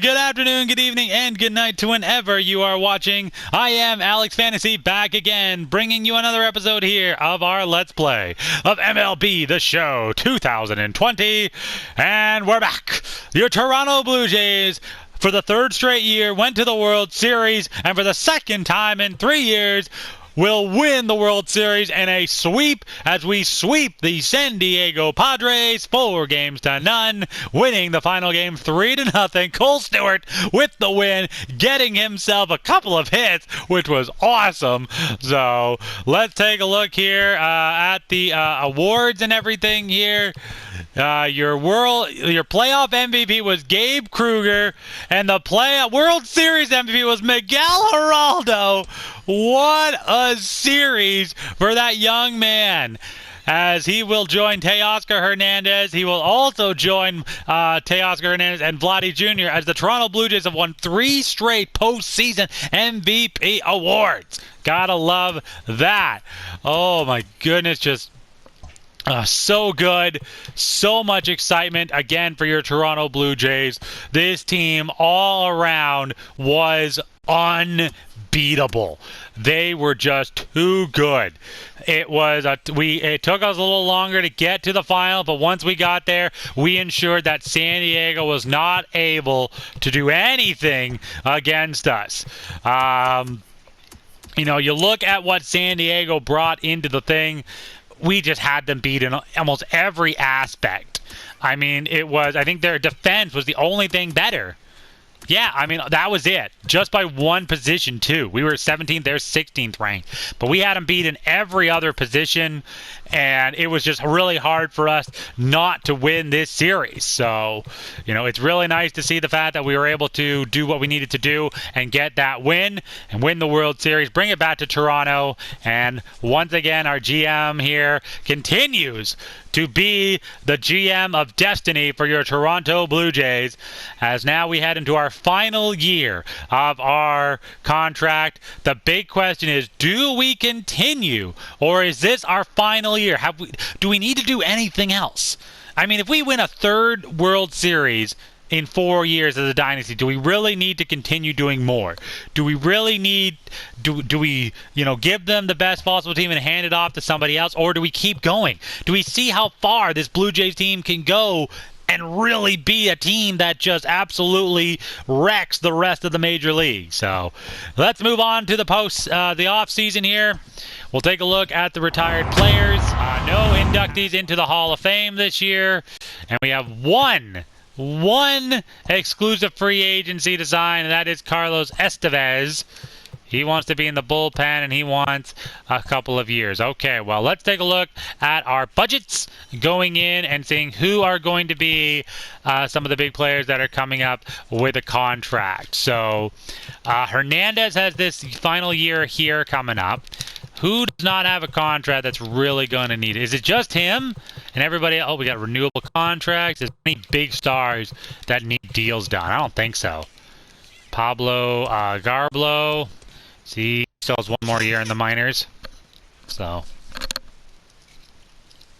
Good afternoon, good evening, and good night to whenever you are watching. I am Alex Fantasy, back again, bringing you another episode here of our Let's Play of MLB The Show 2020. And we're back. Your Toronto Blue Jays, for the third straight year, went to the World Series, and for the second time in 3 years, will win the World Series in a sweep as we sweep the San Diego Padres 4-0, winning the final game 3-0. Cole Stewart with the win, getting himself a couple of hits, which was awesome. So let's take a look here at the awards and everything here. Your playoff MVP was Gabe Kruger, and the World Series MVP was Miguel Geraldo. What a series for that young man, as he will join Teoscar Hernandez. He will also join Teoscar Hernandez and Vladdy Jr. as the Toronto Blue Jays have won 3 straight postseason MVP awards. Gotta love that. Oh my goodness, just so good. So much excitement again for your Toronto Blue Jays. This team all around was unbeatable. They were just too good. It took us a little longer to get to the final, but once we got there, we ensured that San Diego was not able to do anything against us. You look at what San Diego brought into the thing. We just had them beat in almost every aspect. I think their defense was the only thing better. Yeah, that was it. Just by one position, too. We were 17th, they're 16th ranked. But we had them beat in every other position, and it was just really hard for us not to win this series. So, it's really nice to see the fact that we were able to do what we needed to do and get that win and win the World Series, bring it back to Toronto. And once again, our GM here continues to be the GM of destiny for your Toronto Blue Jays, as now we head into our final year of our contract. The big question is, do we continue, or is this our final year? Do we need to do anything else? If we win a third World Series in 4 years as a dynasty, do we really need to continue doing more? Do we really do we give them the best possible team and hand it off to somebody else, or do we keep going? Do we see how far this Blue Jays team can go and really be a team that just absolutely wrecks the rest of the major league? So let's move on to the off season here. We'll take a look at the retired players. No inductees into the Hall of Fame this year, and we have one exclusive free agency to sign, and that is Carlos Estevez. He wants to be in the bullpen, and he wants a couple of years. Okay, well, let's take a look at our budgets going in and seeing who are going to be some of the big players that are coming up with a contract. So Hernandez has this final year here coming up. Who does not have a contract that's really going to need it? Is it just him and everybody? Oh, we got renewable contracts. Is there any big stars that need deals done? I don't think so. Pablo Garblo. See, still has 1 more year in the minors. So,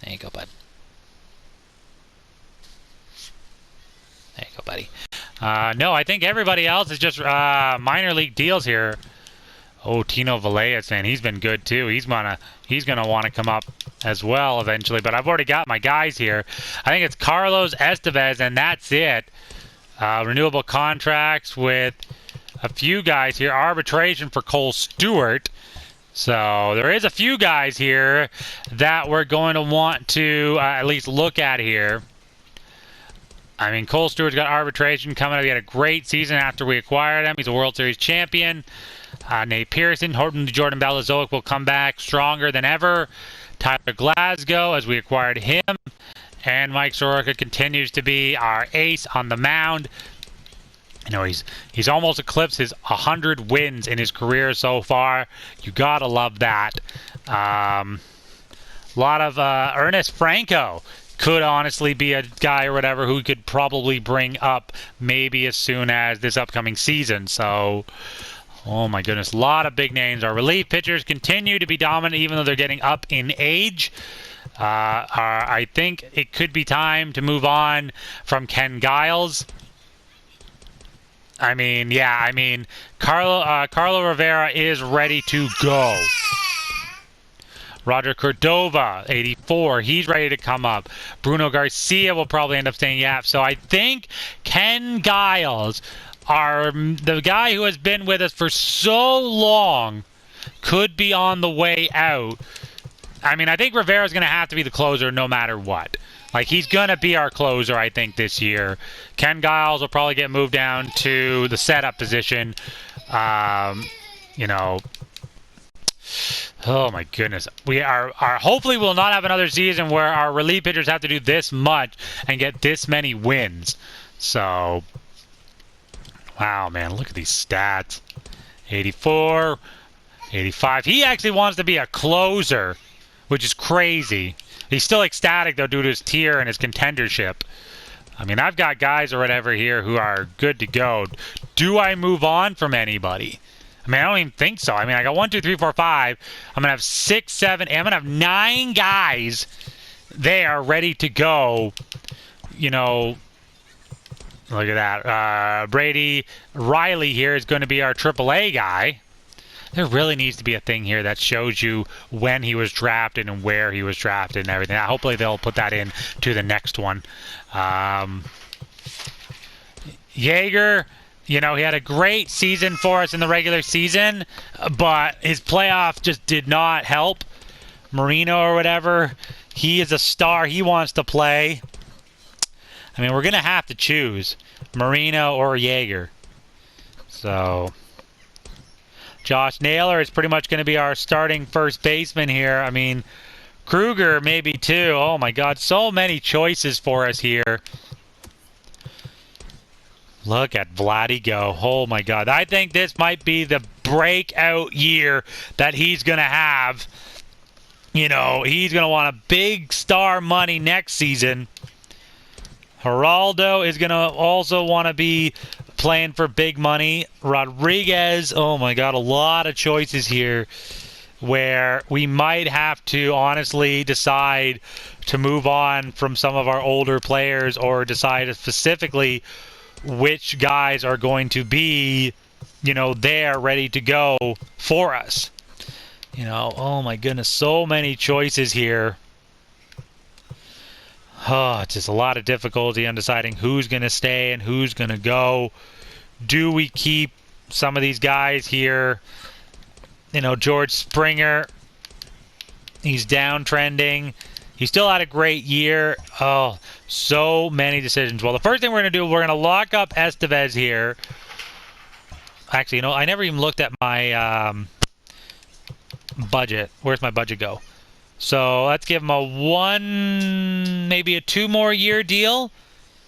there you go, bud. There you go, buddy. No, I think everybody else is just minor league deals here. Oh, Tino Valleas, man, he's been good too. He's gonna want to come up as well eventually. But I've already got my guys here. I think it's Carlos Estevez, and that's it. Renewable contracts with a few guys here. Arbitration for Cole Stewart. So there is a few guys here that we're going to want to at least look at here. Cole Stewart's got arbitration coming up. He had a great season after we acquired him. He's a World Series champion. Nate Pearson, Jordan Balazovic will come back stronger than ever. Tyler Glasgow, as we acquired him. And Mike Soroka continues to be our ace on the mound. He's almost eclipsed his 100 wins in his career so far. You gotta love that. A lot of Ernest Franco could honestly be a guy or whatever who could probably bring up maybe as soon as this upcoming season. So, oh my goodness, a lot of big names. Our relief pitchers continue to be dominant even though they're getting up in age. I think it could be time to move on from Ken Giles. I mean, yeah, I mean, Carlo Rivera is ready to go. Roger Cordova, 84. He's ready to come up. Bruno Garcia will probably end up staying. Yeah, so I think Ken Giles, the guy who has been with us for so long, could be on the way out. I mean, I think Rivera's going to have to be the closer no matter what. Like, he's going to be our closer, I think, this year. Ken Giles will probably get moved down to the setup position. You know... Oh my goodness. We are hopefully we'll not have another season where our relief pitchers have to do this much and get this many wins. So, wow, man, look at these stats. 84, 85. He actually wants to be a closer, which is crazy. He's still ecstatic, though, due to his tier and his contendership. I mean, I've got guys or whatever here who are good to go. Do I move on from anybody? I mean, I don't even think so. I mean, I got 1, 2, 3, 4, 5. I'm going to have 6, 7. I'm going to have 9 guys there ready to go. You know, look at that. Brady Riley here is going to be our AAA guy. There really needs to be a thing here that shows you when he was drafted and where he was drafted and everything. Hopefully they'll put that in to the next one. Yeager, you know, he had a great season for us in the regular season, but his playoff just did not help. Marino or whatever, he is a star. He wants to play. I mean, we're going to have to choose Marino or Yeager. So... Josh Naylor is pretty much going to be our starting first baseman here. I mean, Kruger maybe too. Oh my God, so many choices for us here. Look at Vladdy go. Oh my God. I think this might be the breakout year that he's going to have. You know, he's going to want a big star money next season. Geraldo is going to also want to be playing for big money. Rodriguez, oh my God, a lot of choices here where we might have to honestly decide to move on from some of our older players or decide specifically which guys are going to be, you know, there ready to go for us. You know, oh my goodness, so many choices here. Oh, it's just a lot of difficulty on deciding who's going to stay and who's going to go. Do we keep some of these guys here? You know, George Springer, he's downtrending. He still had a great year. Oh, so many decisions. Well, the first thing we're going to do, we're going to lock up Estevez here. Actually, you know, I never even looked at my budget. Where's my budget go? So let's give him a 1, maybe a 2 more year deal,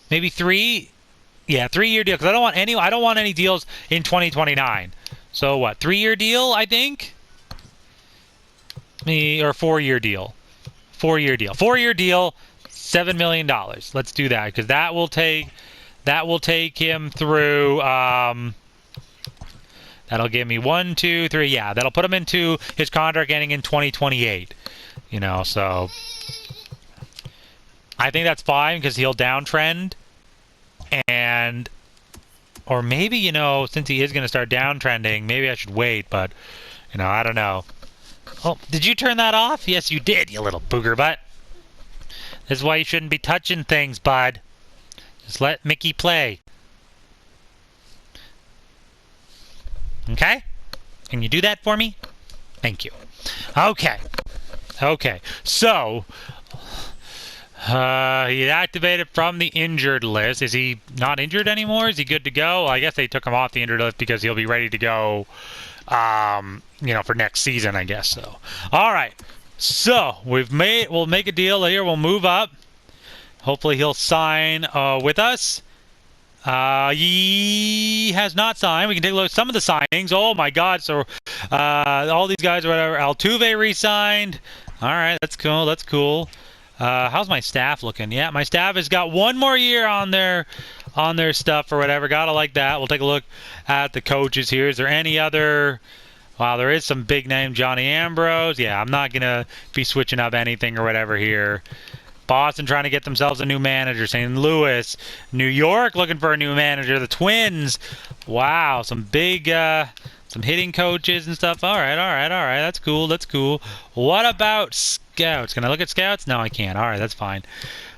maybe 3. Yeah, 3-year deal because I don't want any deals in 2029. So what? 3-year deal, I think. Or 4-year deal. 4-year deal. 4-year deal. $7 million. Let's do that because that will take him through. That'll give me 1, 2, 3. Yeah, that'll put him into his contract ending in 2028. You know, so I think that's fine because he'll downtrend. And, or maybe, you know, since he is going to start downtrending, maybe I should wait, but, you know, I don't know. Oh, did you turn that off? Yes, you did, you little booger butt. This is why you shouldn't be touching things, bud. Just let Mickey play. Okay? Can you do that for me? Thank you. Okay. Okay. So, he activated from the injured list. Is he not injured anymore? Is he good to go? Well, I guess they took him off the injured list because he'll be ready to go, you know, for next season, I guess so. All right. So, we'll make a deal here. We'll move up. Hopefully he'll sign with us. He has not signed. We can take a look at some of the signings. Oh my God. So, all these guys or whatever. Altuve re-signed. All right. That's cool. That's cool. How's my staff looking? Yeah, my staff has got 1 more year on their stuff or whatever. Gotta like that. We'll take a look at the coaches here. Is there any other? Wow, there is some big name. Johnny Ambrose. Yeah, I'm not gonna be switching up anything or whatever here. Boston trying to get themselves a new manager. St. Louis, New York looking for a new manager. The Twins, wow, some big, some hitting coaches and stuff. All right. That's cool. What about scouts? Can I look at scouts? No, I can't. All right, that's fine.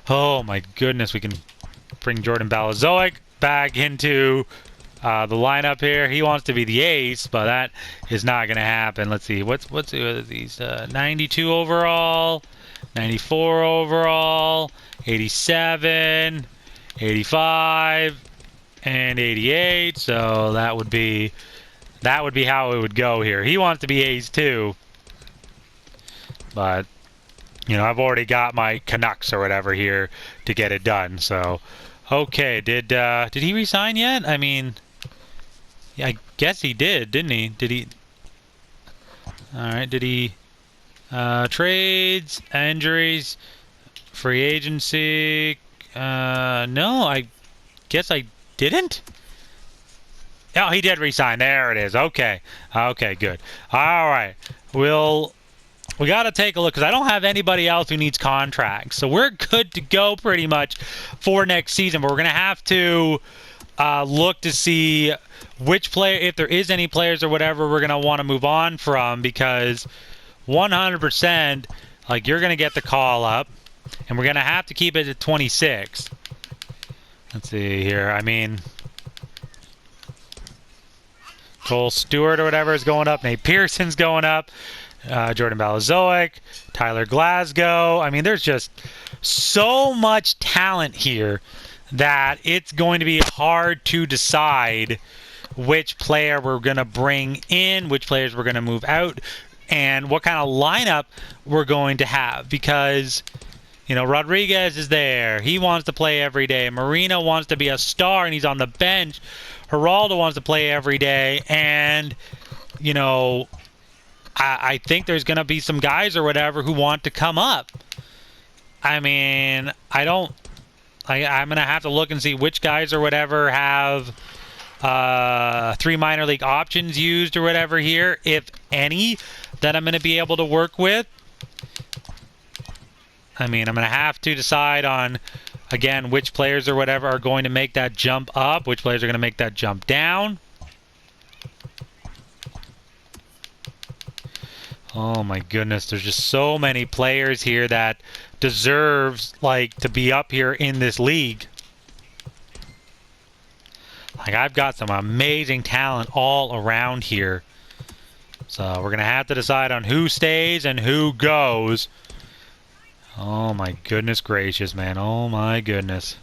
Oh my goodness, we can bring Jordan Balazovic back into the lineup here. He wants to be the ace, but that is not going to happen. Let's see. What's these 92 overall, 94 overall, 87, 85, and 88. So that would be how it would go here. He wants to be ace too, but you know, I've already got my Canucks or whatever here to get it done. So okay, did he resign yet? I mean, yeah, I guess he did, didn't he? Did he? All right. Did he? Trades, injuries, free agency. No, I guess I didn't. Oh, he did resign. There it is. Okay. Okay, good. All right. We got to take a look because I don't have anybody else who needs contracts. So we're good to go pretty much for next season. But we're going to have to look to see which player, if there is any players or whatever, we're going to want to move on from, because 100%, like, you're going to get the call up, and we're going to have to keep it at 26. Let's see here. I mean, Cole Stewart or whatever is going up. Nate Pearson's going up. Jordan Balazovic, Tyler Glasgow. I mean, there's just so much talent here that it's going to be hard to decide which player we're going to bring in, which players we're going to move out, and what kind of lineup we're going to have. Because, you know, Rodriguez is there. He wants to play every day. Marino wants to be a star, and he's on the bench. Geraldo wants to play every day. And, you know, I think there's going to be some guys or whatever who want to come up. I mean, I'm going to have to look and see which guys or whatever have 3 minor league options used or whatever here, if any, that I'm going to be able to work with. I mean, I'm going to have to decide on, again, which players or whatever are going to make that jump up, which players are going to make that jump down. Oh my goodness, there's just so many players here that deserves, like, to be up here in this league. Like, I've got some amazing talent all around here. So we're going to have to decide on who stays and who goes. Oh my goodness gracious, man. Oh my goodness.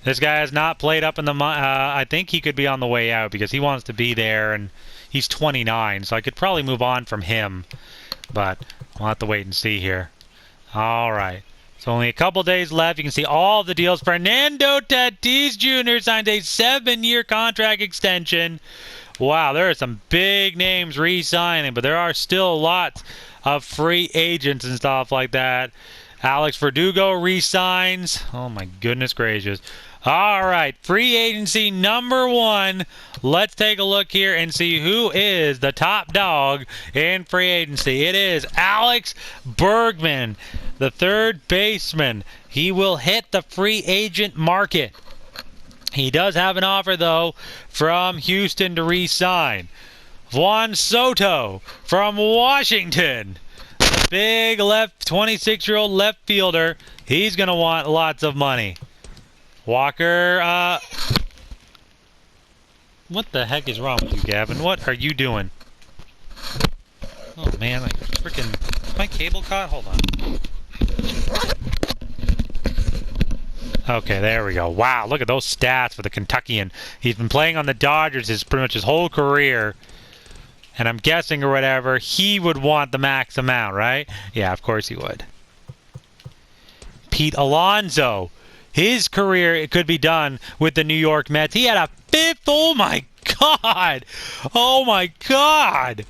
This guy has not played up in the... I think he could be on the way out because he wants to be there, and he's 29, so I could probably move on from him. But we'll have to wait and see here. All right. So only a couple days left. You can see all the deals. Fernando Tatis Jr. signed a 7-year contract extension. Wow, there are some big names re-signing, but there are still lots of free agents and stuff like that. Alex Verdugo re-signs. Oh my goodness gracious. All right, free agency number 1. Let's take a look here and see who is the top dog in free agency. It is Alex Bergman, the third baseman. He will hit the free agent market. He does have an offer, though, from Houston to re-sign. Juan Soto from Washington. The big 26-year-old left fielder. He's going to want lots of money. Walker, what the heck is wrong with you, Gavin? What are you doing? Oh, man, like, freaking... Is my cable caught? Hold on. Okay, there we go. Wow, look at those stats for the Kentuckian. He's been playing on the Dodgers pretty much his whole career. And I'm guessing or whatever, he would want the max amount, right? Yeah, of course he would. Pete Alonso. His career, it could be done with the New York Mets. He had a 5th. Oh, my God. Oh, my God.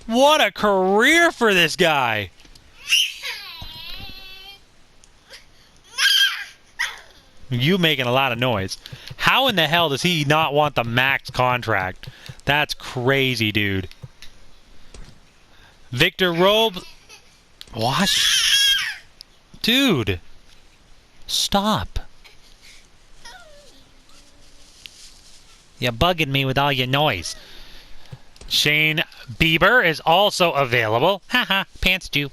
What a career for this guy. You making a lot of noise. How in the hell does he not want the max contract? That's crazy, dude. Victor Robles. What? Dude. Stop. You're bugging me with all your noise. Shane Bieber is also available. Haha, pantsed you.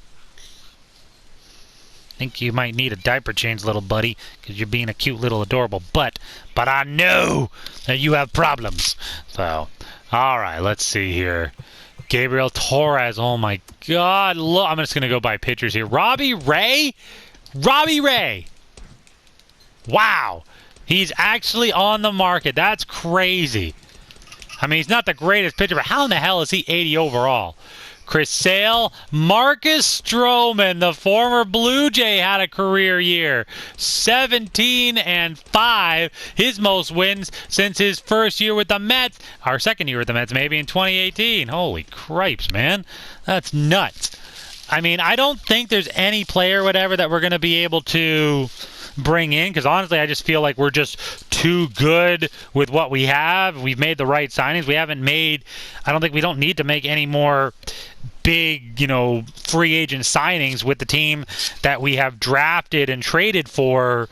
Think you might need a diaper change, little buddy, because you're being a cute little adorable butt. But I know that you have problems. So, alright, let's see here. Gabriel Torres, oh my god. Look, I'm just going to go by pictures here. Robbie Ray? Robbie Ray! Wow. He's actually on the market. That's crazy. I mean, he's not the greatest pitcher, but how in the hell is he 80 overall? Chris Sale, Marcus Stroman, the former Blue Jay, had a career year. 17-5, his most wins since his first year with the Mets, or second year with the Mets, maybe in 2018. Holy cripes, man. That's nuts. I mean, I don't think there's any player, whatever, that we're going to be able to bring in, because honestly I just feel like we're just too good with what we have. We've made the right signings. We haven't made, I don't think we don't need to make any more big, free agent signings with the team that we have drafted and traded for.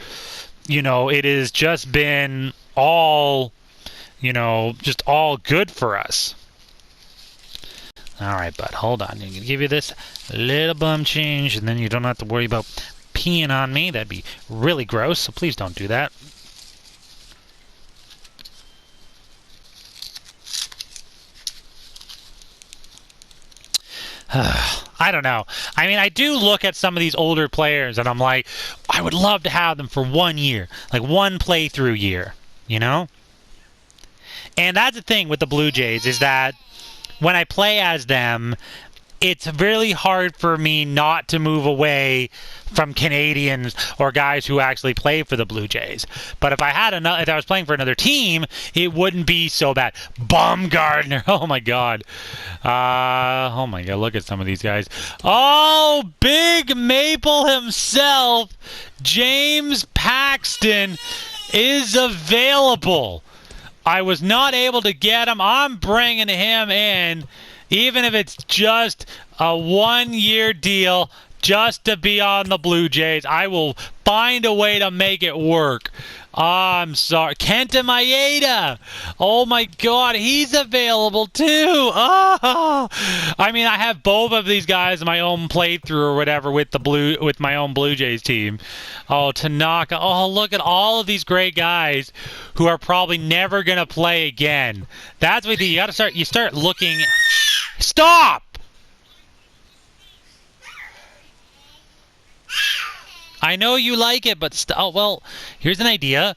It has just been all, just all good for us. All right, bud, hold on. I'm going to give you this little bum change, and then you don't have to worry about peeing on me. That'd be really gross, so please don't do that. I don't know. I mean, I do look at some of these older players, and I'm like, I would love to have them for 1 year, like one playthrough year, And that's the thing with the Blue Jays, is that when I play as them, it's really hard for me not to move away from Canadians or guys who actually play for the Blue Jays. But if I was playing for another team, it wouldn't be so bad. Bumgardner, oh my god. Oh my god, look at some of these guys. Oh, Big Maple himself, James Paxton, is available. I was not able to get him. I'm bringing him in, even if it's just a 1-year deal, just to be on the Blue Jays. I will find a way to make it work. I'm sorry. Kenta Maeda. Oh my god, he's available too. Oh, I mean, I have both of these guys in my own playthrough or whatever with my own Blue Jays team. Oh, Tanaka. Oh, look at all of these great guys who are probably never gonna play again. That's what you gotta start. You start looking. Stop! I know you like it, but oh well. Here's an idea.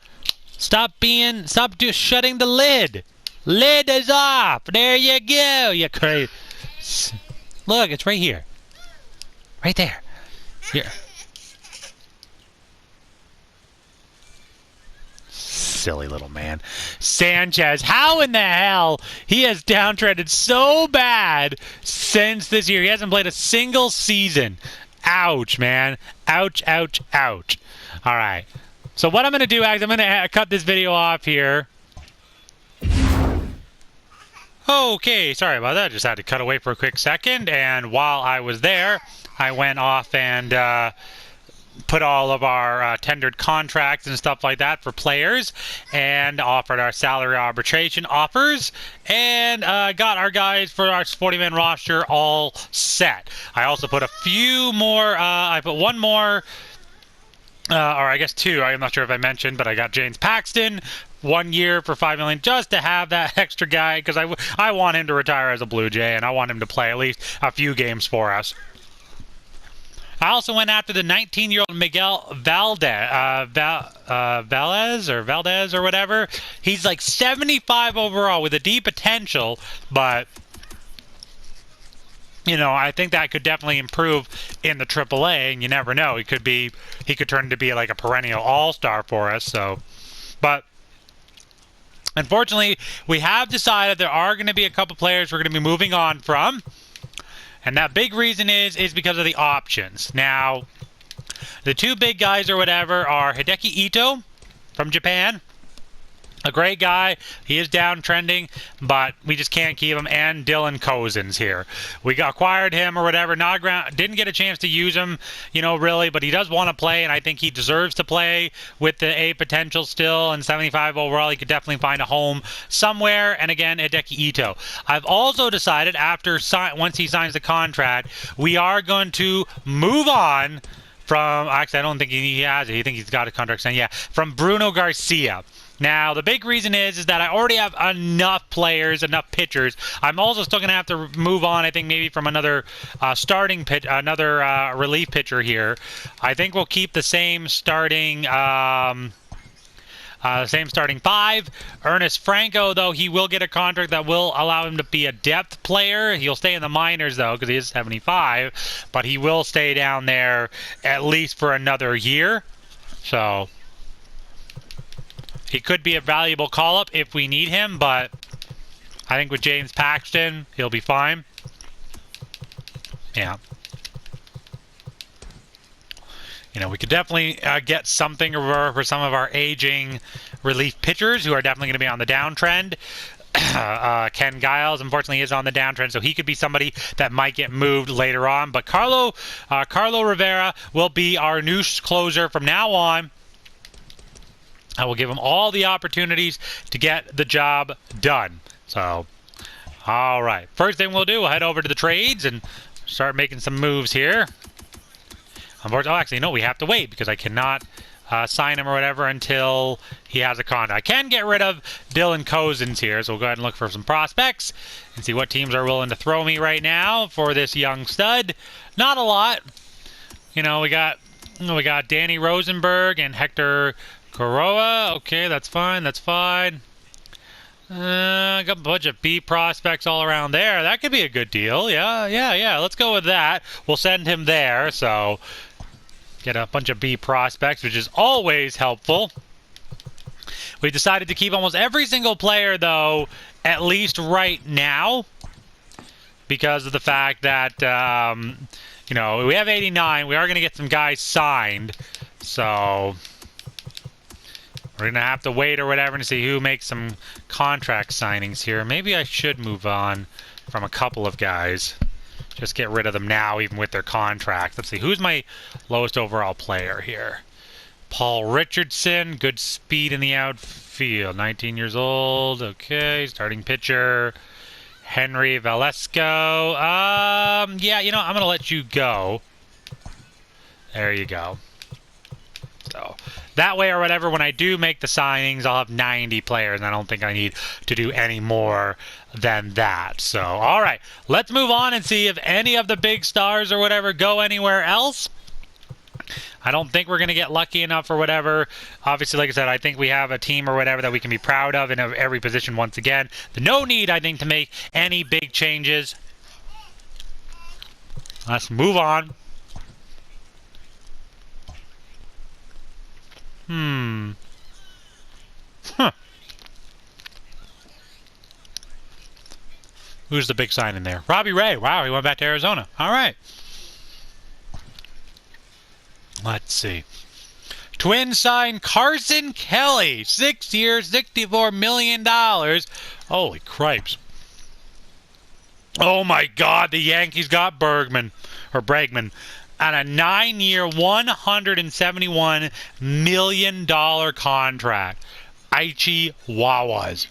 Stop just shutting the lid. Lid is off. There you go. You crazy. Look, it's right here. Right there. Here. Silly little man. Sanchez, how in the hell he has downtreaded so bad since this year? He hasn't played a single season. Ouch, man. Ouch, ouch, ouch. All right. So what I'm going to do, I'm going to cut this video off here. Okay, sorry about that. Just had to cut away for a quick second. And while I was there, I went off and put all of our tendered contracts and stuff like that for players, and offered our salary arbitration offers, and got our guys for our 40-man roster all set. I also put a few more, I put one more, or I guess two, I'm not sure if I mentioned, but I got James Paxton, 1 year for $5 million, just to have that extra guy, because I want him to retire as a Blue Jay, and I want him to play at least a few games for us. I also went after the 19-year-old Miguel Valdez or whatever. He's like 75 overall with a D potential, but I think that could definitely improve in the AAA, and you never know. He could turn into be like a perennial all-star for us. So, but unfortunately, we have decided there are going to be a couple players we're going to be moving on from. And that big reason is because of the options. Now, the two big guys or whatever are Hideki Ito from Japan a great guy. He is downtrending, but we just can't keep him. And Dylan Cozens here. We acquired him or whatever. Didn't get a chance to use him, really, but he does want to play, and I think he deserves to play with the A potential still. And 75 overall, he could definitely find a home somewhere. And again, Hideki Ito. I've also decided once he signs the contract, we are going to move on from, actually, I don't think he has it. I think he's got a contract signed. Yeah, from Bruno Garcia. Now, the big reason is that I already have enough players, enough pitchers. I'm also still going to have to move on, I think, maybe from another relief pitcher here. I think we'll keep the same starting five. Ernest Franco, though, he will get a contract that will allow him to be a depth player. He'll stay in the minors, though, because he is 75. But he will stay down there at least for another year. So he could be a valuable call-up if we need him, but I think with James Paxton, he'll be fine. Yeah. We could definitely get something for some of our aging relief pitchers who are definitely going to be on the downtrend. Ken Giles, unfortunately, is on the downtrend, so he could be somebody that might get moved later on. But Carlo Rivera will be our new closer from now on. I will give him all the opportunities to get the job done. So, all right. First thing we'll do, we'll head over to the trades and start making some moves here. Unfortunately, actually, no, we have to wait because I cannot sign him or whatever until he has a contract. I can get rid of Dylan Cozens here, so we'll go ahead and look for some prospects and see what teams are willing to throw me right now for this young stud. Not a lot. We got Danny Rosenberg and Hector Coroa. Okay, that's fine. That's fine. Got a bunch of B prospects all around there. That could be a good deal. Yeah. Let's go with that. We'll send him there. So get a bunch of B prospects, which is always helpful. We decided to keep almost every single player, though, at least right now, because of the fact that, we have 89. We are going to get some guys signed. So we're going to have to wait or whatever to see who makes some contract signings here. Maybe I should move on from a couple of guys. Just get rid of them now, even with their contract. Let's see. Who's my lowest overall player here? Paul Richardson. Good speed in the outfield. 19 years old. Okay. Starting pitcher. Henry Valesco. Yeah, I'm going to let you go. There you go. So that way or whatever, when I do make the signings, I'll have 90 players, and I don't think I need to do any more than that. So, all right, let's move on and see if any of the big stars or whatever go anywhere else. I don't think we're going to get lucky enough or whatever. Obviously, like I said, I think we have a team or whatever that we can be proud of in every position once again. No need, I think, to make any big changes. Let's move on. Who's the big sign in there? Robbie Ray. Wow, he went back to Arizona. All right. Let's see. Twins sign Carson Kelly. 6 years, $64 million. Holy cripes. Oh, my God. The Yankees got Bregman. On a 9-year, $171 million contract. Aichi Wawas.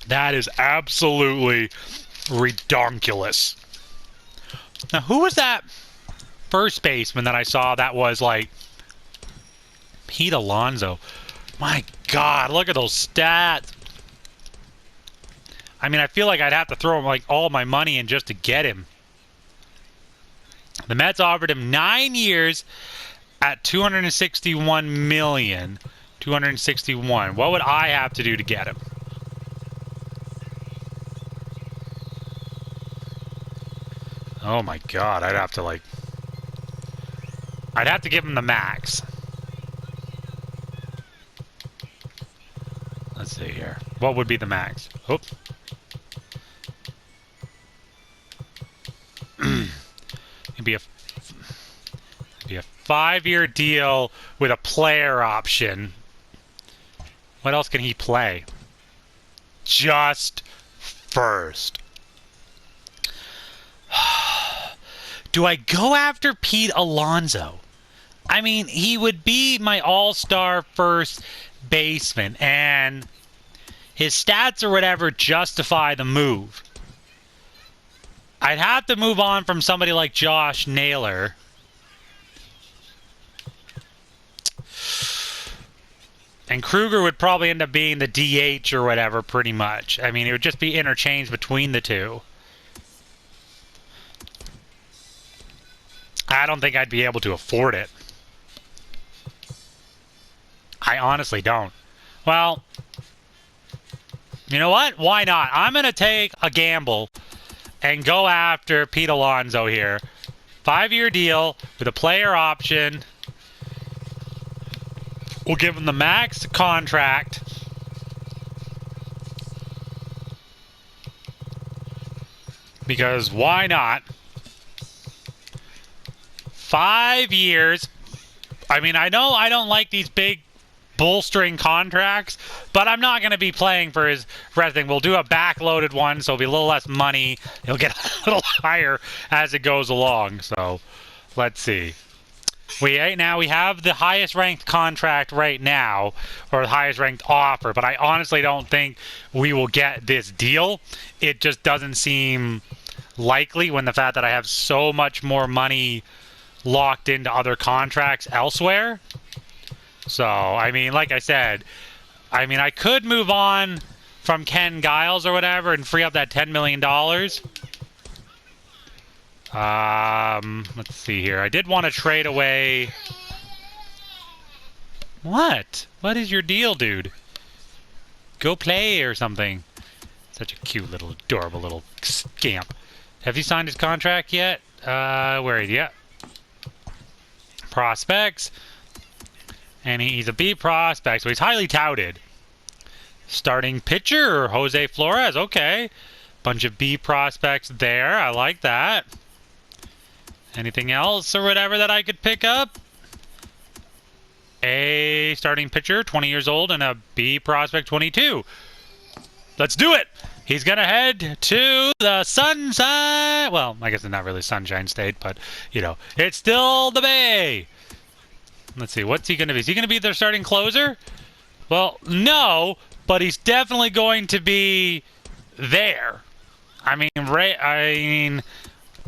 That is absolutely redonkulous. Now, who was that first baseman that I saw that was like Pete Alonso? My God, look at those stats. I mean, I feel like I'd have to throw like all my money in just to get him. The Mets offered him 9 years at $261 million. 261. What would I have to do to get him? Oh my God, I'd have to give him the max. Let's see here. What would be the max? Oops. It'd be a 5-year deal with a player option. What else can he play? Just first. Do I go after Pete Alonso? I mean, he would be my all-star first baseman, and his stats or whatever justify the move. I'd have to move on from somebody like Josh Naylor. And Kruger would probably end up being the DH or whatever, pretty much. I mean, it would just be interchanged between the two. I don't think I'd be able to afford it. I honestly don't. Well, you know what? Why not? I'm going to take a gamble and go after Pete Alonso here. 5-year deal with a player option. We'll give him the max contract. Because why not? 5 years. I mean, I know I don't like these big bolstering contracts, but I'm not going to be playing for his thing. We'll do a backloaded one, so it'll be a little less money. It'll get a little higher as it goes along. So, let's see. Right now, we have the highest ranked contract right now, or the highest ranked offer, but I honestly don't think we will get this deal. It just doesn't seem likely when the fact that I have so much more money locked into other contracts elsewhere. So, I mean, like I said, I mean, I could move on from Ken Giles or whatever and free up that $10 million. Let's see here. I did want to trade away... What? What is your deal, dude? Go play or something. Such a cute little, adorable little scamp. Have you signed his contract yet? Where is he at? Prospects. And he's a B prospect, so he's highly touted. Starting pitcher, Jose Flores. Okay. Bunch of B prospects there. I like that. Anything else or whatever that I could pick up? A starting pitcher, 20 years old, and a B prospect, 22. Let's do it! He's going to head to the Sunshine... Well, I guess it's not really Sunshine State, but, you know, it's still the Bay. Let's see, what's he going to be? Is he going to be their starting closer? Well, no, but he's definitely going to be there. I mean,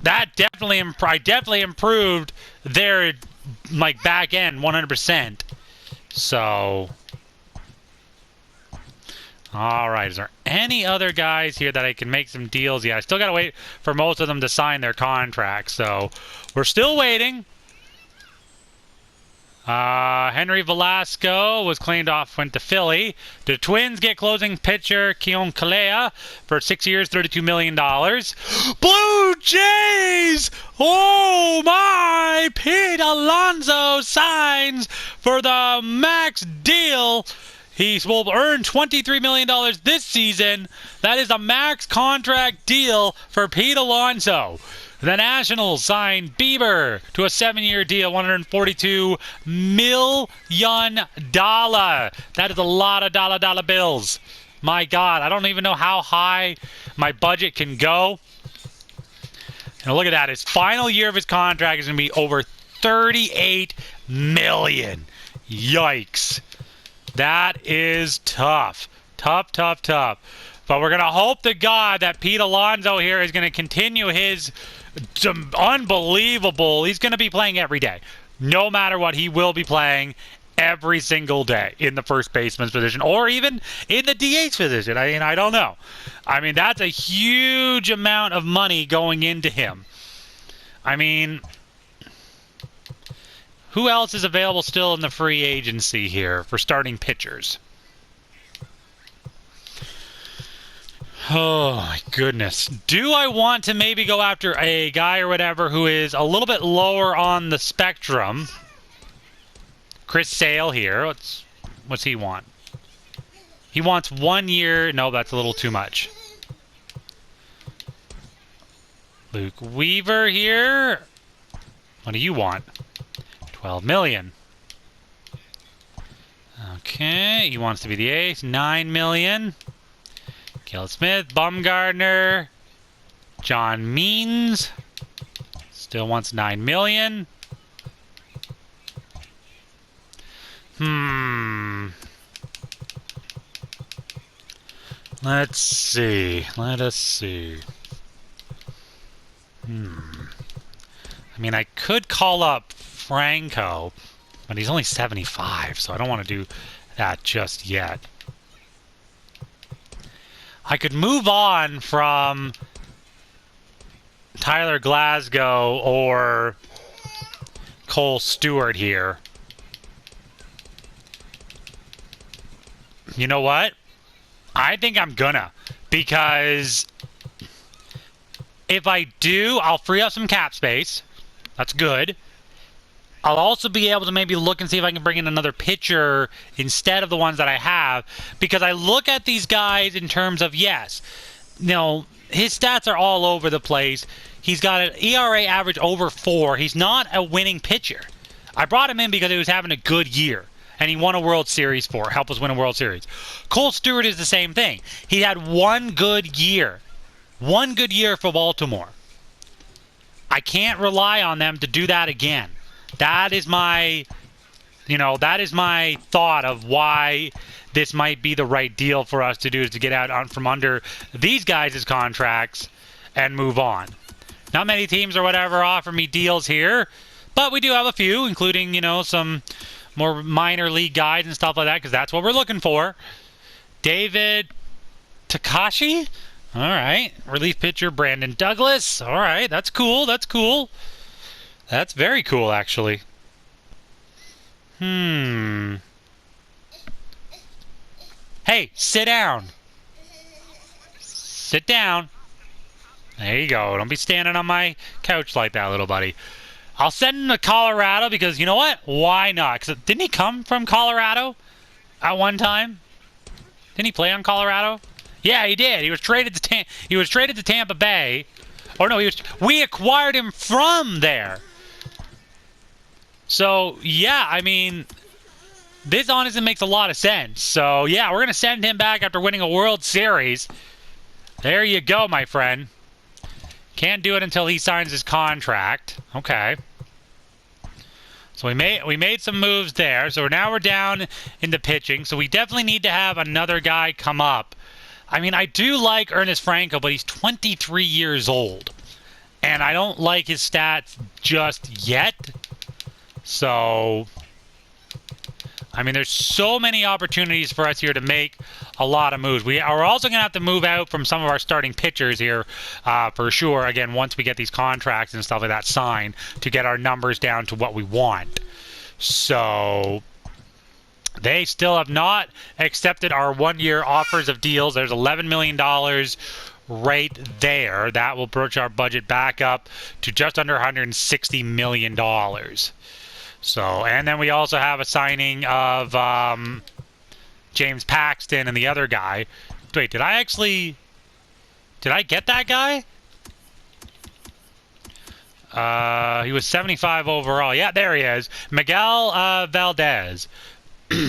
that definitely, I definitely improved their, like, back end 100%. So, all right, is there any other guys here that I can make some deals? Yeah, I still got to wait for most of them to sign their contracts. So, we're still waiting. Henry Velasco was claimed off, went to Philly. The Twins get closing pitcher Keon Kalea for 6 years, $32 million. Blue Jays! Oh my! Pete Alonso signs for the max deal. He will earn $23 million this season. That is a max contract deal for Pete Alonso. The Nationals signed Bieber to a 7-year deal, $142 million. That is a lot of dollar bills. My God, I don't even know how high my budget can go. And look at that. His final year of his contract is going to be over $38 million. Yikes. That is tough. Tough. But we're going to hope to God that Pete Alonso here is going to continue his unbelievable. He's going to be playing every day. No matter what, he will be playing every single day in the first baseman's position or even in the DH position. I mean, I don't know. I mean, that's a huge amount of money going into him. I mean, who else is available still in the free agency here for starting pitchers? Oh, my goodness. Do I want to maybe go after a guy or whatever who is a little bit lower on the spectrum? Chris Sale here. What's he want? He wants 1 year. No, that's a little too much. Luke Weaver here. What do you want? $12 million. Okay, he wants to be the ace. $9 million. Caleb Smith, Bumgardner, John Means still wants $9 million. Let's see. Let us see. I mean, I could call up Franco, but he's only 75, so I don't want to do that just yet. I could move on from Tyler Glasgow or Cole Stewart here. You know what? I think I'm gonna. Because if I do, I'll free up some cap space. That's good. I'll also be able to maybe look and see if I can bring in another pitcher instead of the ones that I have. Because I look at these guys in terms of, yes, you know, his stats are all over the place. He's got an ERA average over 4. He's not a winning pitcher. I brought him in because he was having a good year. And he won a World Series helped us win a World Series. Cole Stewart is the same thing. He had one good year. One good year for Baltimore. I can't rely on them to do that again. That is my, that is my thought of why this might be the right deal for us to do, is to get out from under these guys' contracts and move on. Not many teams or whatever offer me deals here, but we do have a few, including, some more minor league guys and stuff like that, because that's what we're looking for. David Takashi? All right. Relief pitcher Brandon Douglas. All right. That's cool. That's cool. That's very cool, actually. Hey, sit down. Sit down. There you go. Don't be standing on my couch like that, little buddy. I'll send him to Colorado because, you know what? Why not? 'Cause didn't he come from Colorado at one time? Didn't he play on Colorado? Yeah, he did. He was traded to Tampa Bay. Or no, we acquired him from there. So, yeah, I mean, this honestly makes a lot of sense. So, yeah, we're going to send him back after winning a World Series. There you go, my friend. Can't do it until he signs his contract. Okay. So we made some moves there. So now we're down in the pitching. So we definitely need to have another guy come up. I mean, I do like Ernest Franco, but he's 23 years old. And I don't like his stats just yet. So, I mean, there's so many opportunities for us here to make a lot of moves. We are also going to have to move out from some of our starting pitchers here for sure. Again, once we get these contracts and stuff like that signed to get our numbers down to what we want. So, they still have not accepted our one-year offers of deals. There's $11 million right there. That will push our budget back up to just under $160 million. So, and then we also have a signing of James Paxton and the other guy. Wait, did I get that guy? He was 75 overall. Yeah, there he is. Miguel Valdez.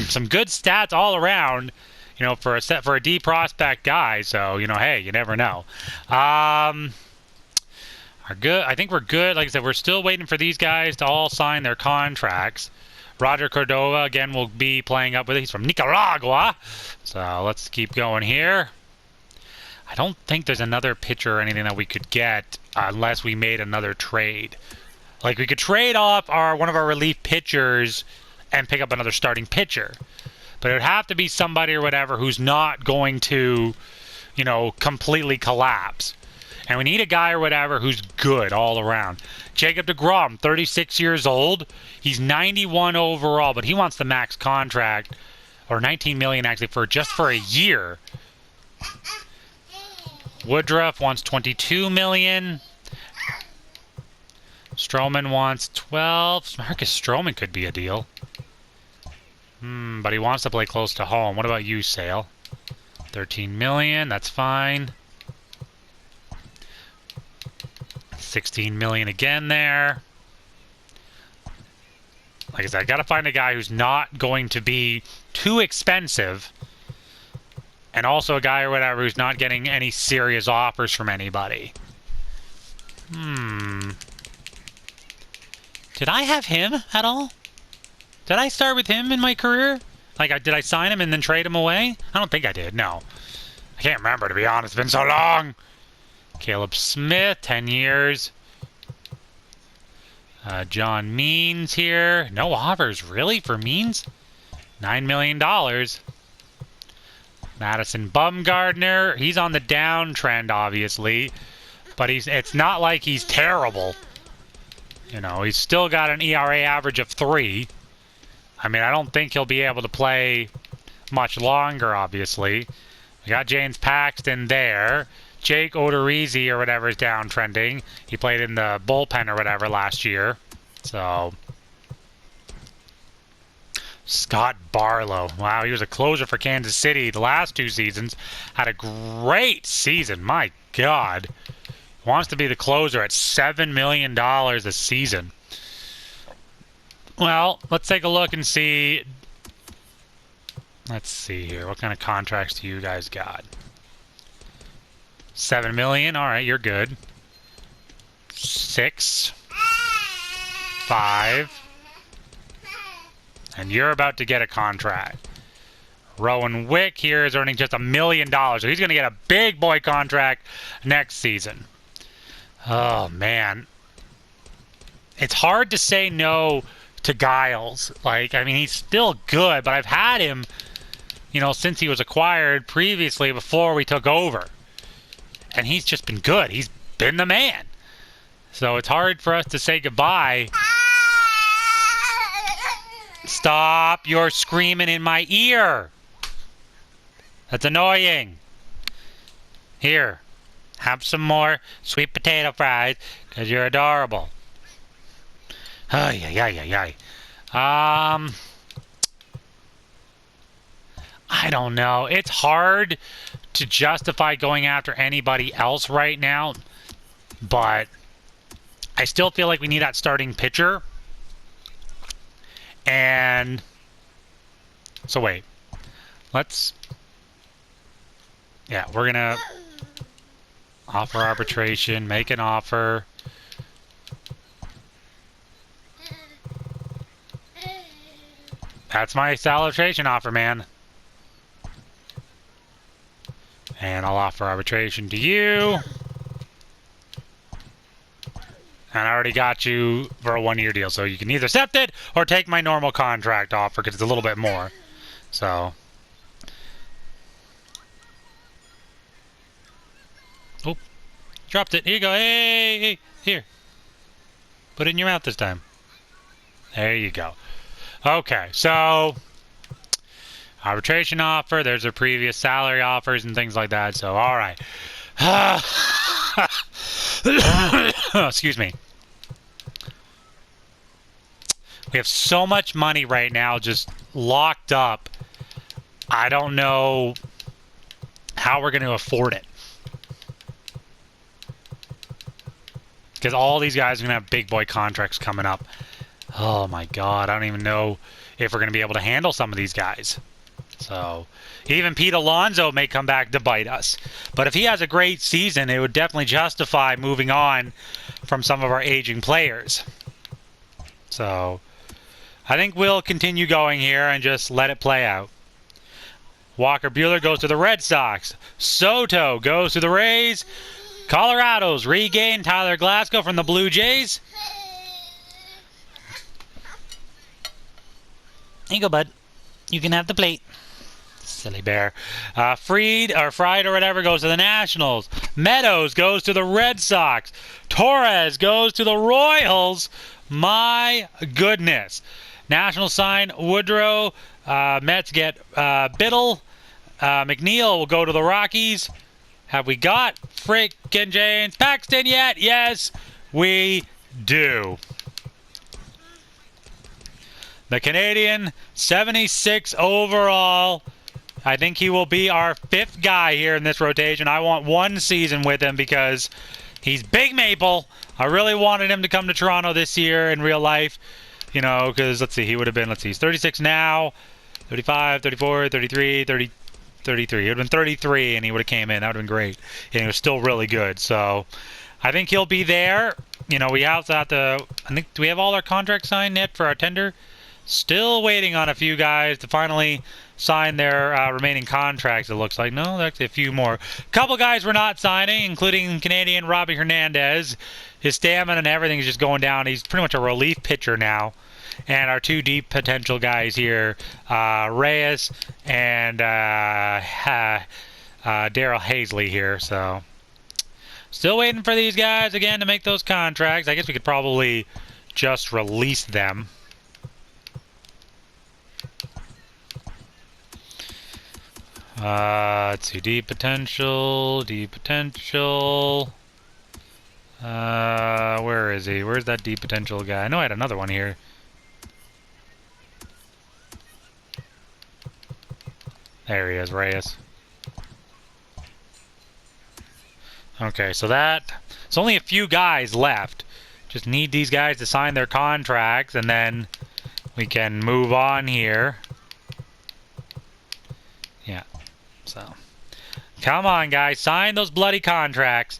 Some good stats all around, for a D prospect guy. So, hey, you never know. Are good. I think we're good. Like I said, we're still waiting for these guys to all sign their contracts. Roger Cordova, again, will be playing up with it. He's from Nicaragua. So let's keep going here. I don't think there's another pitcher or anything that we could get unless we made another trade. Like, we could trade off one of our relief pitchers and pick up another starting pitcher. But it would have to be somebody or whatever who's not going to, completely collapse. And we need a guy or whatever who's good all around. Jacob deGrom, 36 years old. He's 91 overall, but he wants the max contract, or $19 million actually, for a year. Woodruff wants $22 million. Stroman wants 12. Marcus Stroman could be a deal. But he wants to play close to home. What about you, Sale? $13 million. That's fine. $16 million again there. Like I said, I got to find a guy who's not going to be too expensive, and also a guy or whatever who's not getting any serious offers from anybody. Did I have him at all? Did I start with him in my career? Like, did I sign him and then trade him away? I don't think I did, no. I can't remember, to be honest. It's been so long. Caleb Smith, 10 years. John Means here. No offers, really, for Means? $9 million. Madison Bumgarner. He's on the downtrend, obviously. But it's not like he's terrible. You know, he's still got an ERA average of 3. I mean, I don't think he'll be able to play much longer, obviously. We got James Paxton there. Jake Odorizzi or whatever is downtrending. He played in the bullpen or whatever last year. So, Scott Barlow. Wow, he was a closer for Kansas City the last 2 seasons. Had a great season. My God. Wants to be the closer at $7 million a season. Well, let's take a look and see. Let's see here. What kind of contracts do you guys got? $7 million. All right, you're good. 6, 5, and you're about to get a contract. Rowan Wick here is earning just $1 million, so he's going to get a big boy contract next season. Oh man, it's hard to say no to Giles. Like, I mean, he's still good, but I've had him, you know, since he was acquired previously before we took over. And he's just been good. He's been the man. So it's hard for us to say goodbye. Stop, you're screaming in my ear. That's annoying. Here, have some more sweet potato fries, because you're adorable. Ay, ay, ay, ay, ay. I don't know. It's hard to justify going after anybody else right now, but I still feel like we need that starting pitcher. And so wait, yeah, we're gonna offer arbitration, make an offer. That's my arbitration offer, man. And I'll offer arbitration to you. And I already got you for a 1-year deal, so you can either accept it or take my normal contract offer because it's a little bit more. So. Oh, dropped it. Here you go. Hey, hey, here. Put it in your mouth this time. There you go. Okay, so arbitration offer. There's their previous salary offers and things like that. So, all right. Excuse me. We have so much money right now just locked up. I don't know how we're going to afford it. Because all these guys are going to have big boy contracts coming up. Oh my God, I don't even know if we're going to be able to handle some of these guys. So, even Pete Alonso may come back to bite us. But if he has a great season, it would definitely justify moving on from some of our aging players. So, I think we'll continue going here and just let it play out. Walker Buehler goes to the Red Sox. Soto goes to the Rays. Colorado's regain Tyler Glasgow from the Blue Jays. Here you go, bud. You can have the plate. Silly bear. Fried or whatever goes to the Nationals. Meadows goes to the Red Sox. Torres goes to the Royals. My goodness. Nationals sign Woodrow. Mets get Biddle. McNeil will go to the Rockies. Have we got frickin' James Paxton yet? Yes, we do. The Canadian, 76 overall. I think he will be our 5th guy here in this rotation. I want 1 season with him because he's Big Maple. I really wanted him to come to Toronto this year in real life. You know, because, let's see, he would have been, let's see, he's 36 now, 35, 34, 33, 30, 33. He would have been 33, and he would have came in. That would have been great. And he was still really good. So, I think he'll be there. You know, we also have to, I think, do we have all our contracts signed yet for our tender? Still waiting on a few guys to finally sign their remaining contracts, it looks like. No, actually a few more. Couple guys we're not signing, including Canadian Robbie Hernandez. His stamina and everything is just going down. He's pretty much a relief pitcher now. And our two deep potential guys here, Reyes and Daryl Hazley here. So, still waiting for these guys, again, to make those contracts. I guess we could probably just release them. Let's see, deep potential. Where is he? Where's that deep potential guy? I know I had another one here. There he is, Reyes. Okay, so it's only a few guys left. Just need these guys to sign their contracts, and then we can move on here. Yeah, so come on, guys, sign those bloody contracts.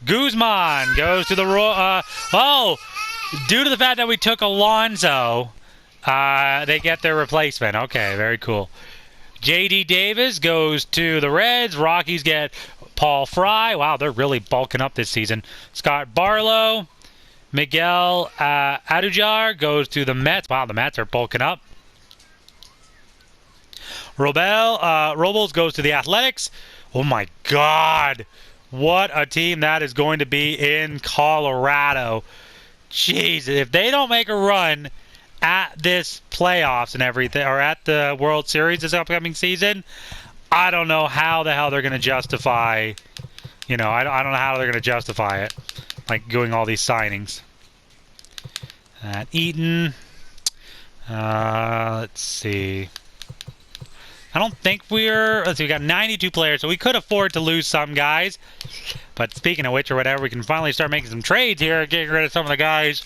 Guzman goes to the due to the fact that we took Alonso, they get their replacement. Okay, very cool. J.D. Davis goes to the Reds. Rockies get Paul Fry. Wow, they're really bulking up this season. Scott Barlow. Miguel Adujar goes to the Mets. Wow, the Mets are bulking up. Robles goes to the Athletics. Oh, my God. What a team that is going to be in Colorado. Jeez, if they don't make a run at this playoffs and everything, or at the World Series this upcoming season, I don't know how the hell they're going to justify, you know, I don't know how they're going to justify it, like doing all these signings. Eaton, let's see. I don't think let's see, we got 92 players, so we could afford to lose some guys. But speaking of which, or whatever, we can finally start making some trades here, getting rid of some of the guys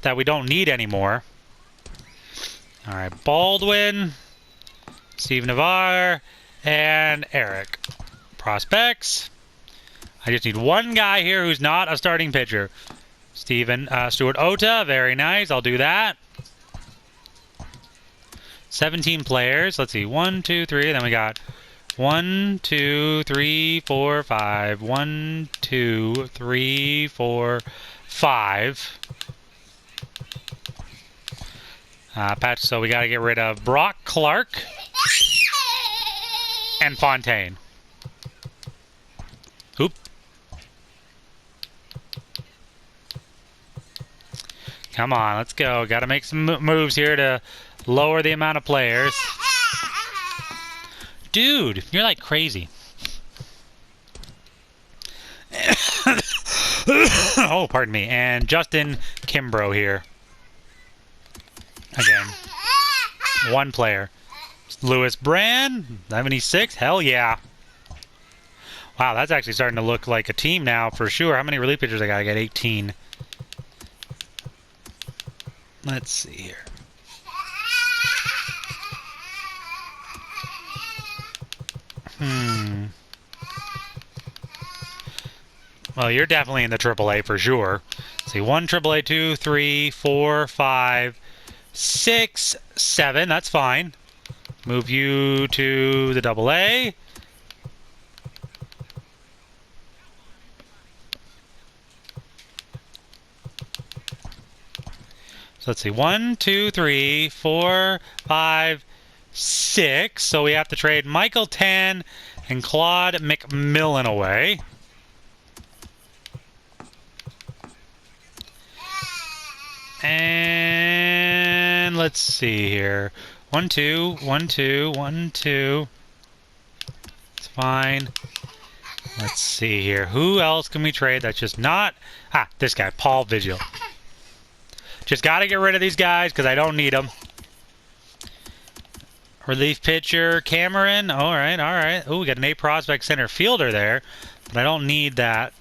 that we don't need anymore. All right, Baldwin, Steve Navarre, and Eric. Prospects. I just need one guy here who's not a starting pitcher. Stuart Ota, very nice. I'll do that. 17 players. Let's see. 1, 2, 3. Then we got 1, 2, 3, 4, 5. 1, 2, 3, 4, 5. Patch. So we got to get rid of Brock Clark and Fontaine. Oop. Come on, let's go. Got to make some moves here to lower the amount of players. Dude, you're like crazy. Oh, pardon me. And Justin Kimbrough here. Again. One player. Lewis Brand, 76. Hell yeah. Wow, that's actually starting to look like a team now for sure. How many relief pitchers I got? I got 18. Let's see here. Well, you're definitely in the AAA for sure. Let's see, 1 AAA, 2, 3, 4, 5, 6, 7. That's fine. Move you to the AA. So let's see, 1, 2, 3, 4, 5, 6. So we have to trade Michael Tan and Claude McMillan away. And let's see here. 1, 2, 1, 2, 1, 2. It's fine. Let's see here. Who else can we trade that's just not... this guy, Paul Vigil. Just got to get rid of these guys because I don't need them. Relief pitcher, Cameron. All right, all right. Oh, we got an A prospect center fielder there, but I don't need that.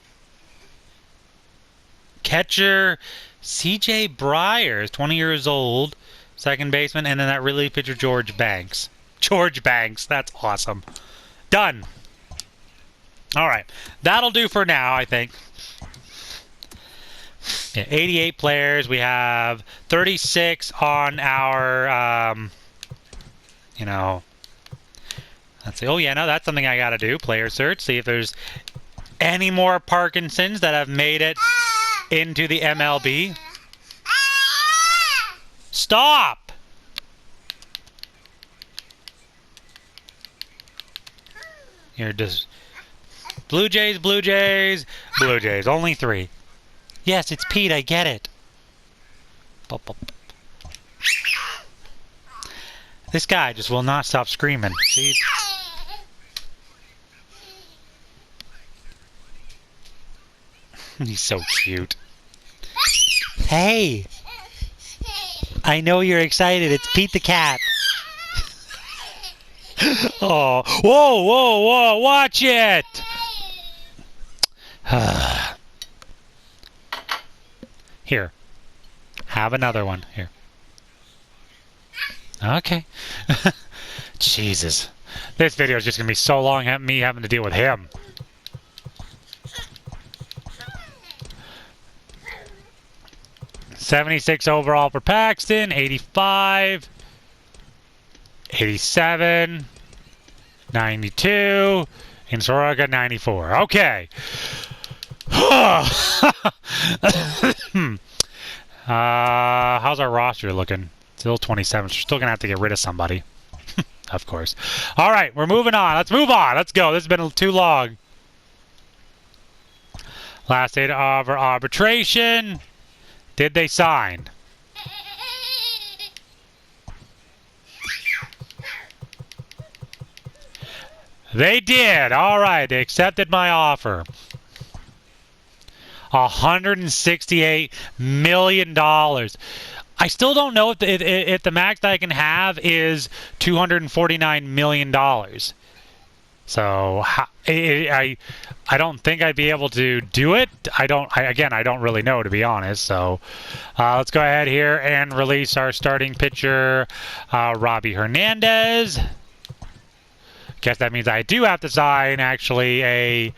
Catcher, C.J. Briers, 20 years old, second baseman, and then that relief pitcher George Banks. George Banks, that's awesome. Done. All right, that'll do for now, I think. Yeah, 88 players. We have 36 on our, you know, let's see. Oh, yeah, no, that's something I got to do. Player search. See if there's any more Parkinsons that have made it into the MLB. Stop! You're just... Blue Jays, Blue Jays, Blue Jays. Only 3. Yes, it's Pete. I get it. This guy just will not stop screaming. Jeez. He's so cute. Hey! I know you're excited. It's Pete the cat. Oh, whoa, whoa, whoa! Watch it! Here. Have another one. Here. Okay. Jesus. This video is just going to be so long, me having to deal with him. $76 overall for Paxton. 85. 87. 92. And Soroka, 94. Okay. How's our roster looking? Still 27. We're still going to have to get rid of somebody. Of course. All right, we're moving on. Let's move on. Let's go. This has been too long. Last date of our arbitration. Did they sign? They did. All right, they accepted my offer. $168 million. I still don't know if the max that I can have is $249 million. So I don't think I'd be able to do it. I don't really know, to be honest. So let's go ahead here and release our starting pitcher, Robbie Hernandez. Guess that means I do have to sign actually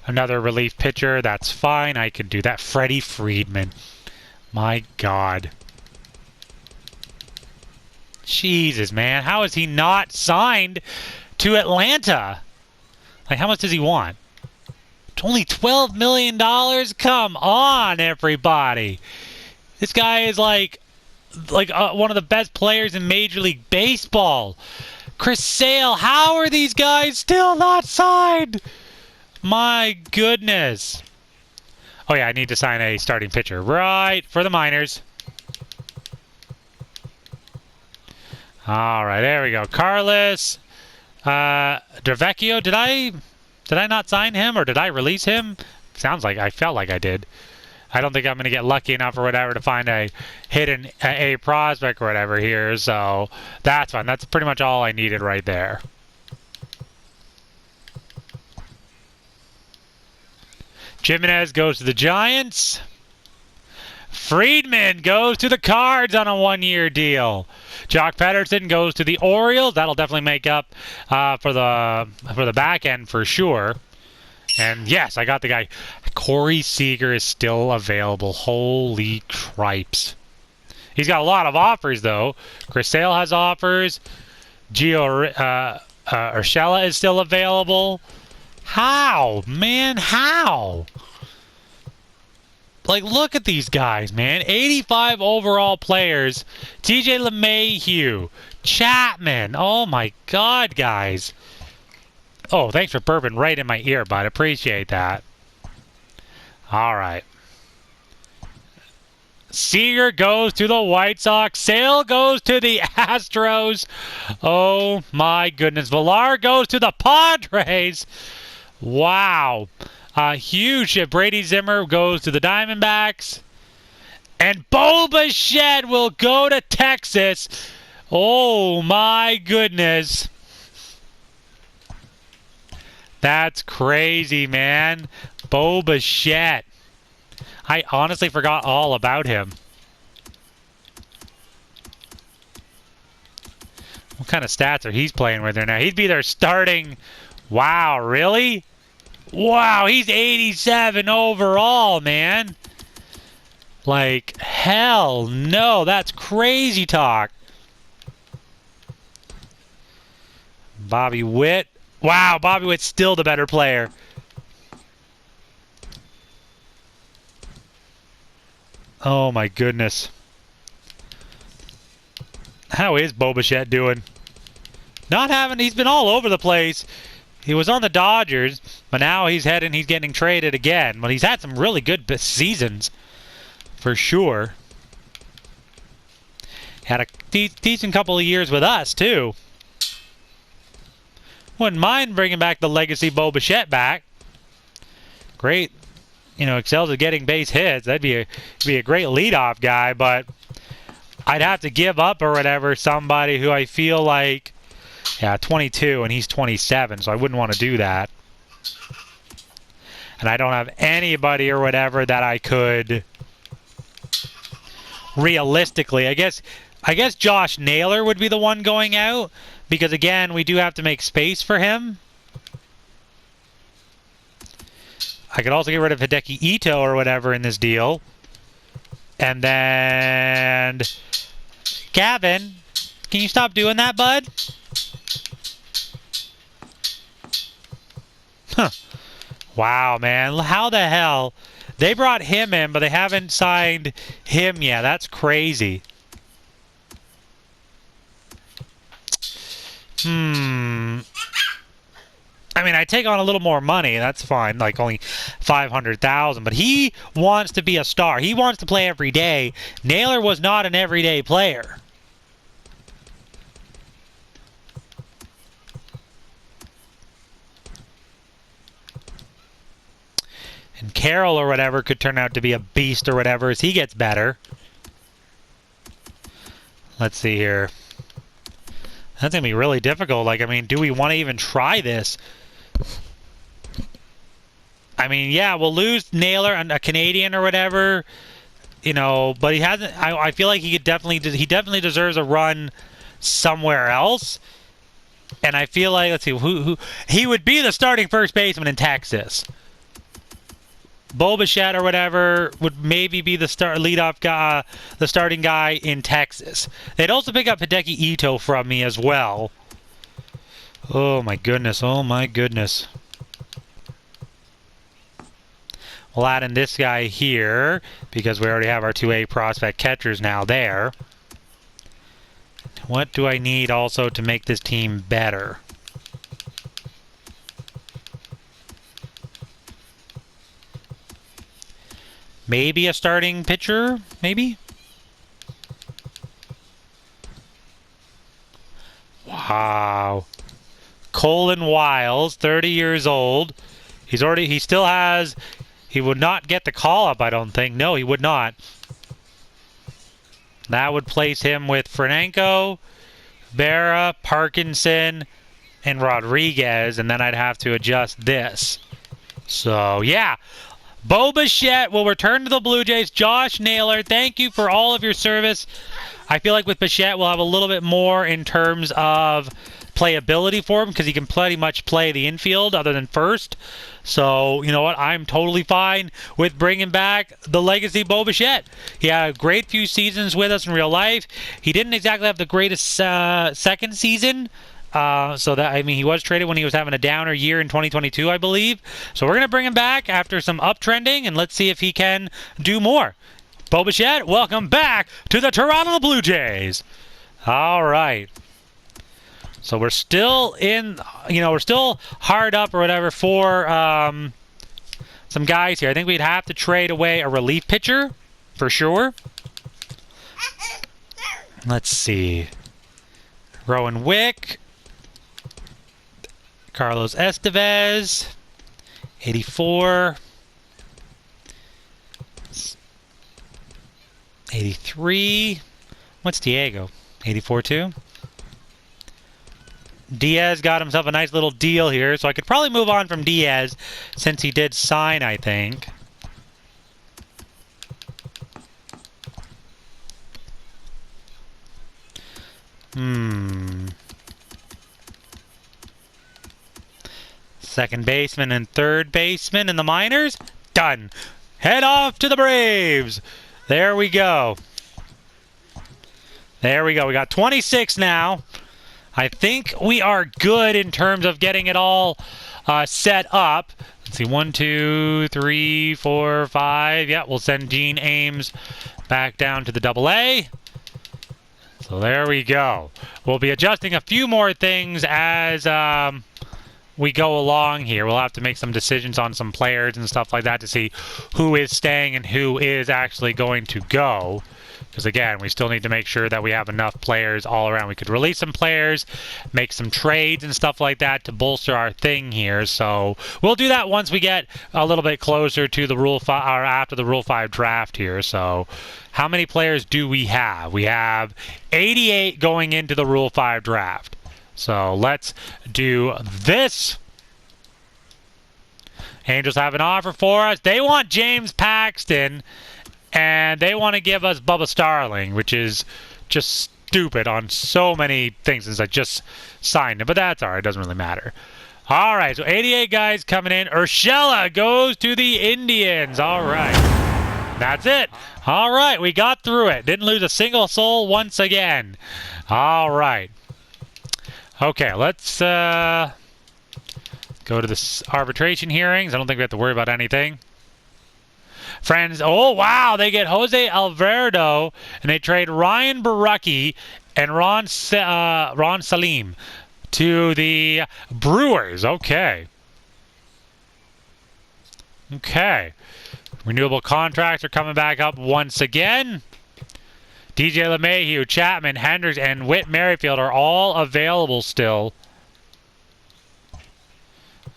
another relief pitcher. That's fine. I can do that. Freddie Freeman. My God. Jesus, man. How is he not signed to Atlanta? Like, how much does he want? It's only $12 million? Come on, everybody. This guy is like one of the best players in Major League Baseball. Chris Sale, how are these guys still not signed? My goodness. Oh, yeah, I need to sign a starting pitcher. Right, for the minors. All right, there we go. Carlos Dervecchio, did I not sign him, or did I release him? Sounds like I felt like I did. I don't think I'm going to get lucky enough or whatever to find a hidden A prospect or whatever here, so that's fine. That's pretty much all I needed right there. Jimenez goes to the Giants. Friedman goes to the Cards on a one-year deal. Jock Pederson goes to the Orioles. That'll definitely make up for the back end for sure. And yes, I got the guy. Corey Seager is still available. Holy cripes. He's got a lot of offers, though. Chris Sale has offers. Gio Urshela is still available. How? Man, how? Like, look at these guys, man. 85 overall players. TJ LeMahieu. Chapman. Oh, my God, guys. Oh, thanks for burping right in my ear, bud. Appreciate that. All right. Seager goes to the White Sox. Sale goes to the Astros. Oh, my goodness. Villar goes to the Padres. Wow. Huge. Brady Zimmer goes to the Diamondbacks. And Bo Bichette will go to Texas. Oh, my goodness. That's crazy, man. Bo Bichette. I honestly forgot all about him. What kind of stats are he's playing with there now? He'd be their starting... Wow, really? Wow, he's 87 overall, man. Like, hell no. That's crazy talk. Bobby Witt. Wow, Bobby Witt's still the better player. Oh my goodness. How is Bo Bichette doing? Not having... He's been all over the place. He was on the Dodgers, but now he's getting traded again. But he's had some really good seasons, for sure. Had a decent couple of years with us, too. Wouldn't mind bringing back the legacy Bo Bichette back. Great. You know, excels at getting base hits. That'd be a great leadoff guy, but I'd have to give up or whatever somebody who I feel like... Yeah, 22, and he's 27, so I wouldn't want to do that. And I don't have anybody or whatever that I could... Realistically, I guess Josh Naylor would be the one going out, because again, we do have to make space for him. I could also get rid of Hideki Ito or whatever in this deal. And then... Gavin, can you stop doing that, bud? Huh. Wow, man. How the hell? They brought him in, but they haven't signed him yet. That's crazy. I mean, I take on a little more money. That's fine. Like, only $500,000. But he wants to be a star. He wants to play every day. Naylor was not an everyday player. And Carroll or whatever could turn out to be a beast or whatever as he gets better. Let's see here. That's going to be really difficult. Like, I mean, do we want to even try this? I mean, yeah, we'll lose Naylor and a Canadian or whatever, you know, but he hasn't... I feel like he definitely deserves a run somewhere else. And I feel like, let's see, who he would be the starting first baseman in Texas. Bo Bichette or whatever would maybe be the leadoff guy, the starting guy in Texas. They'd also pick up Hideki Ito from me as well. Oh my goodness! Oh my goodness! We'll add in this guy here because we already have our 2A prospect catchers now there. What do I need also to make this team better? Maybe a starting pitcher, maybe? Wow. Colin Wiles, 30 years old. He would not get the call-up, I don't think. No, he would not. That would place him with Franco, Berra, Parkinson, and Rodriguez, and then I'd have to adjust this. So, yeah. Bo Bichette will return to the Blue Jays. Josh Naylor, thank you for all of your service. I feel like with Bichette, we'll have a little bit more in terms of playability for him because he can pretty much play the infield other than first. So, you know what? I'm totally fine with bringing back the legacy Bo Bichette. He had a great few seasons with us in real life. He didn't exactly have the greatest second season. So that, I mean, he was traded when he was having a downer year in 2022, I believe. So we're going to bring him back after some uptrending, and let's see if he can do more. Bo Bichette, welcome back to the Toronto Blue Jays. All right. So we're still in, you know, we're still hard up or whatever for some guys here. I think we'd have to trade away a relief pitcher for sure. Let's see. Rowan Wick. Carlos Estevez, 84, 83. What's Diego? 84 too? Diaz got himself a nice little deal here, so I could probably move on from Diaz since he did sign, I think. Second baseman and third baseman in the minors. Done. Head off to the Braves. There we go. There we go. We got 26 now. I think we are good in terms of getting it all set up. Let's see. 1, 2, 3, 4, 5. Yeah, we'll send Gene Ames back down to the AA. So there we go. We'll be adjusting a few more things as we go along here. We'll have to make some decisions on some players and stuff like that to see who is staying and who is actually going to go. Because again, we still need to make sure that we have enough players all around. We could release some players, make some trades and stuff like that to bolster our thing here. So we'll do that once we get a little bit closer to the Rule 5 or after the Rule 5 draft here. So how many players do we have? We have 88 going into the Rule 5 draft. So let's do this. Angels have an offer for us. They want James Paxton, and they want to give us Bubba Starling, which is just stupid on so many things since I just signed him. But that's all right. It doesn't really matter. All right, so 88 guys coming in. Urshela goes to the Indians. All right. That's it. All right, we got through it. Didn't lose a single soul once again. All right. Okay, let's go to the arbitration hearings. I don't think we have to worry about anything. Friends, oh wow, they get Jose Alvarado, and they trade Ryan Barucki and Ron Salim to the Brewers. Okay. Okay. Renewable contracts are coming back up once again. DJ LeMahieu, Chapman, Hendricks, and Whit Merrifield are all available still.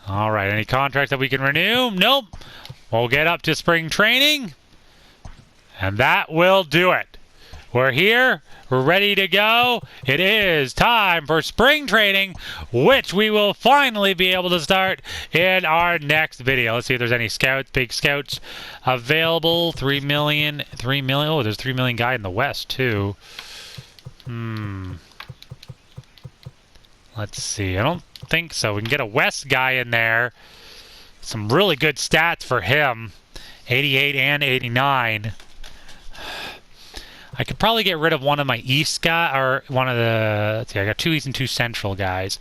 All right, any contracts that we can renew? Nope. We'll get up to spring training, and that will do it. We're here. We're ready to go. It is time for spring training, which we will finally be able to start in our next video. Let's see if there's any scouts, big scouts available. 3 million. Oh, there's 3 million guy in the West, too. Let's see. I don't think so. We can get a West guy in there. Some really good stats for him. 88 and 89. I could probably get rid of one of my East guy or one of the. Let's see, I got 2 East and 2 Central guys.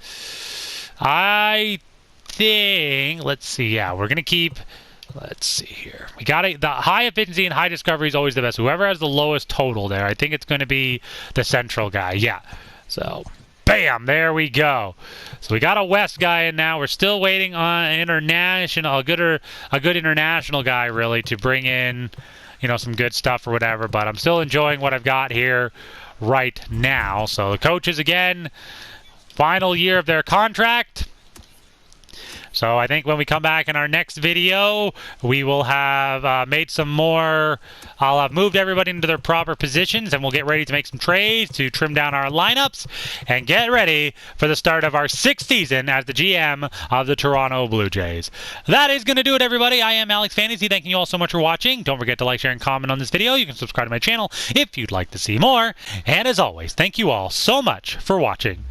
I think. Let's see. Yeah, we're gonna keep. Let's see here. We got the high efficiency and high discovery is always the best. Whoever has the lowest total there, I think it's going to be the Central guy. Yeah. So, bam, there we go. So we got a West guy in now. We're still waiting on international, a good international guy really to bring in. You know, some good stuff or whatever, but I'm still enjoying what I've got here right now. So the coaches, again, final year of their contract. So I think when we come back in our next video, we will have made some more. I'll have moved everybody into their proper positions, and we'll get ready to make some trades to trim down our lineups and get ready for the start of our 6th season as the GM of the Toronto Blue Jays. That is going to do it, everybody. I am Alex Fantasy. Thanking you all so much for watching. Don't forget to like, share, and comment on this video. You can subscribe to my channel if you'd like to see more. And as always, thank you all so much for watching.